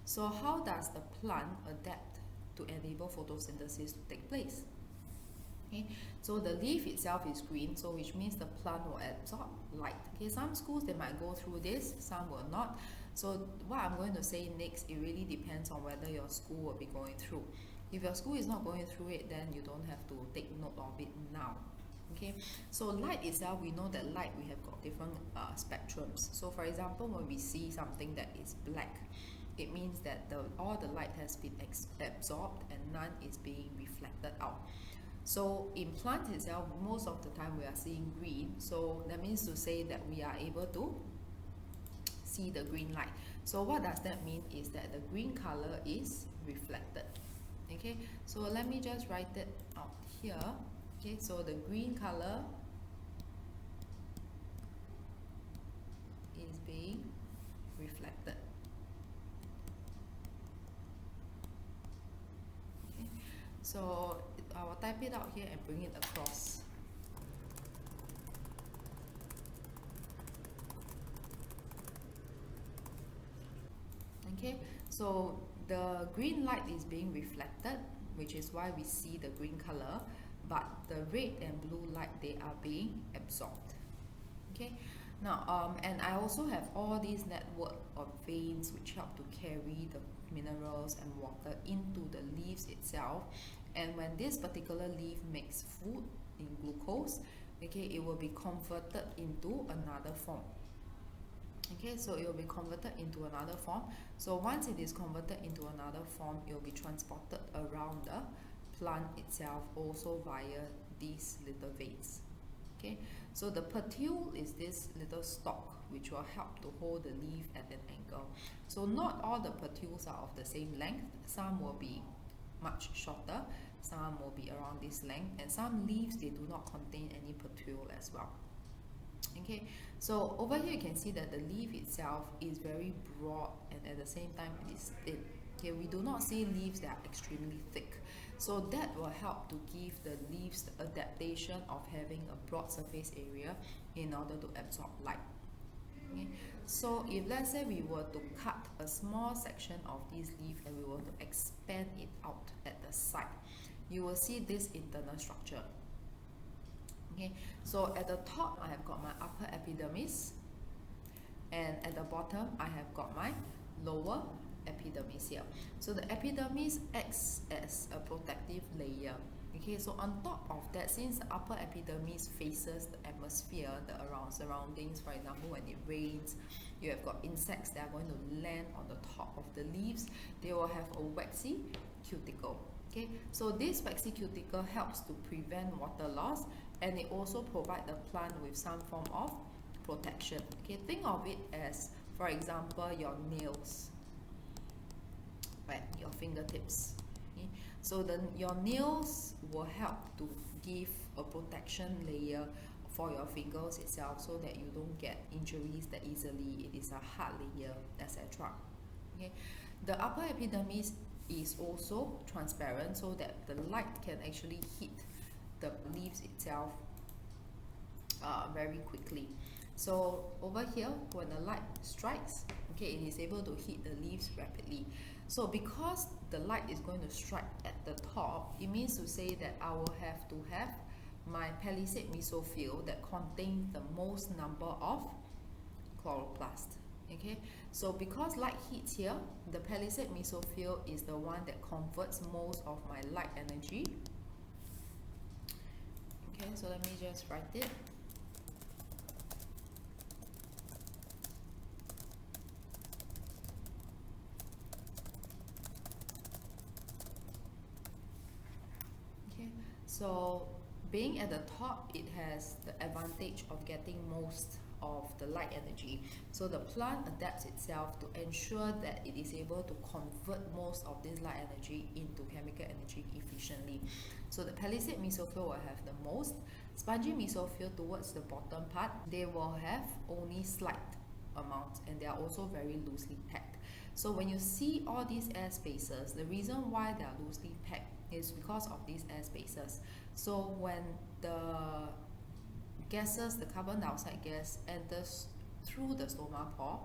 So how does the plant adapt to enable photosynthesis to take place? Okay, so the leaf itself is green, so which means the plant will absorb light. Okay, some schools they might go through this, some will not. So what I'm going to say next, it really depends on whether your school will be going through. If your school is not going through it, then you don't have to take note of it now. Okay, so light itself, we know that light, we have got different spectrums. So for example, when we see something that is black, it means that all the light has been absorbed and none is being reflected out. So in plants itself, most of the time we are seeing green, so that means to say that we are able to see the green light. So what does that mean is that the green color is reflected. Okay, so let me just write it out here. Okay, so the green color is being reflected. Okay, so I will type it out here and bring it across. Okay, so the green light is being reflected, which is why we see the green color, but the red and blue light, they are being absorbed. Okay, now and I also have all these network of veins which help to carry the minerals and water into the leaves itself, and when this particular leaf makes food in glucose, okay, it will be converted into another form. Okay, so it will be converted into another form. So once it is converted into another form, it will be transported around the plant itself also via these little veins. Okay, so the petule is this little stalk which will help to hold the leaf at an angle. So not all the petules are of the same length. Some will be much shorter, some will be around this length, and some leaves, they do not contain any petule as well. Okay, so over here you can see that the leaf itself is very broad and at the same time it is thin. Okay, we do not see leaves that are extremely thick. So that will help to give the leaves the adaptation of having a broad surface area in order to absorb light. Okay, so if let's say we were to cut a small section of this leaf and we were to expand it out at the side, you will see this internal structure. Okay, so at the top I have got my upper epidermis, and at the bottom I have got my lower epidermis here. So the epidermis acts as a protective layer. Okay, so on top of that, since the upper epidermis faces the atmosphere, the surroundings, for example, when it rains, you have got insects that are going to land on the top of the leaves, they will have a waxy cuticle. Okay, so this waxy cuticle helps to prevent water loss, and it also provides the plant with some form of protection. Okay, think of it as, for example, your nails, right, your fingertips. Okay, so your nails will help to give a protection layer for your fingers itself, so that you don't get injuries that easily. It is a hard layer, etc. Okay, the upper epidermis is also transparent, so that the light can actually hit the leaves itself very quickly. So over here, when the light strikes, okay, it is able to hit the leaves rapidly. So because the light is going to strike at the top, it means to say that I will have to have my palisade mesophyll that contains the most number of chloroplasts. Okay, so because light hits here, the palisade mesophyll is the one that converts most of my light energy. Okay, so let me just write it. Okay, so being at the top, it has the advantage of getting most of the light energy. So the plant adapts itself to ensure that it is able to convert most of this light energy into chemical energy efficiently. So the palisade mesophyll will have the most. Spongy mesophyll towards the bottom part, they will have only slight amounts, and they are also very loosely packed. So when you see all these air spaces, the reason why they are loosely packed is because of these air spaces. So when the gases, the carbon dioxide gas enters through the stoma pore,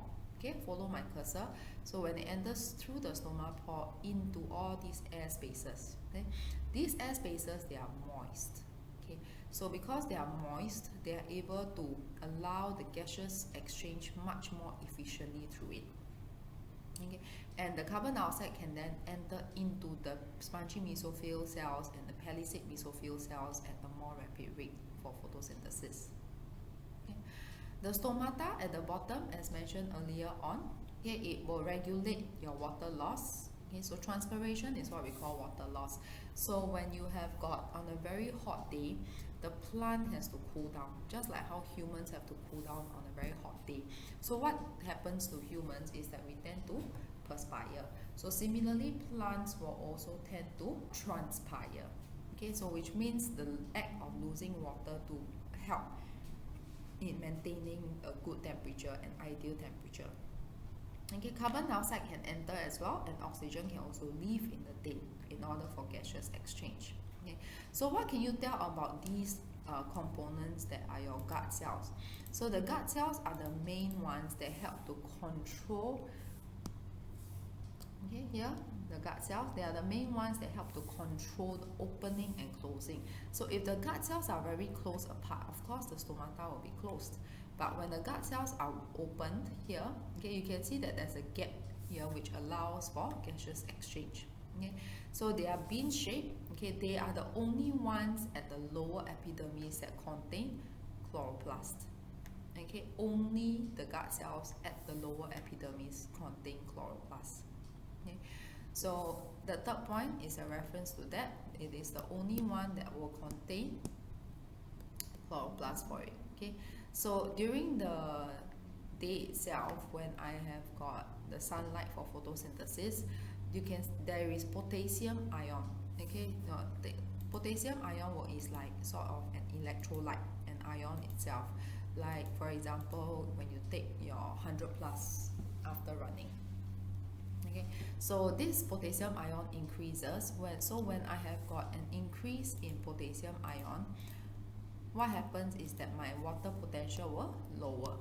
Okay, follow my cursor. So when it enters through the stoma pore into all these air spaces, okay, these air spaces, they are moist. Okay, so because they are moist, they are able to allow the gaseous exchange much more efficiently through it. Okay, and the carbon dioxide can then enter into the spongy mesophyll cells and the palisade mesophyll cells at a more rapid rate for photosynthesis. Okay. The stomata at the bottom, as mentioned earlier on, okay, it will regulate your water loss. Okay, so transpiration is what we call water loss. So when you have got on a very hot day, the plant has to cool down, just like how humans have to cool down on a very hot day. So what happens to humans is that we tend to perspire. So similarly, plants will also tend to transpire. Okay, so which means the act of losing water to help in maintaining a good temperature and ideal temperature. Okay, carbon dioxide can enter as well, and oxygen can also leave in the day in order for gaseous exchange. Okay, so what can you tell about these components that are your gut cells? So the gut cells are the main ones that help to control. Okay, here the gut cells, they are the main ones that help to control the opening and closing. So if the gut cells are very close apart, of course the stomata will be closed. But when the gut cells are opened here, okay, you can see that there's a gap here which allows for gaseous exchange. Okay, so they are bean shaped. Okay, they are the only ones at the lower epidermis that contain chloroplast. Okay, only the gut cells at the lower epidermis contain chloroplast. Okay, so the third point is a reference to that. It is the only one that will contain chloroplast for it. Okay, so during the day itself, when I have got the sunlight for photosynthesis, there is potassium ion. Okay, the potassium ion is like sort of an electrolyte, an ion itself. Like for example, when you take your 100 plus after running. Okay, so this potassium ion increases when I have got an increase in potassium ion, what happens is that my water potential will lower.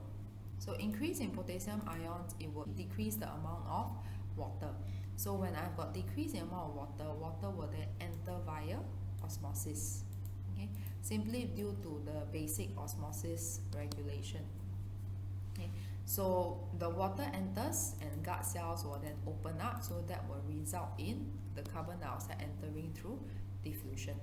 So increase in potassium ions, it will decrease the amount of water. So when I've got decrease in amount of water, water will then enter via osmosis. Okay, simply due to the basic osmosis regulation. Okay, so the water enters and gut cells will then open up, so that will result in the carbon dioxide entering through diffusion.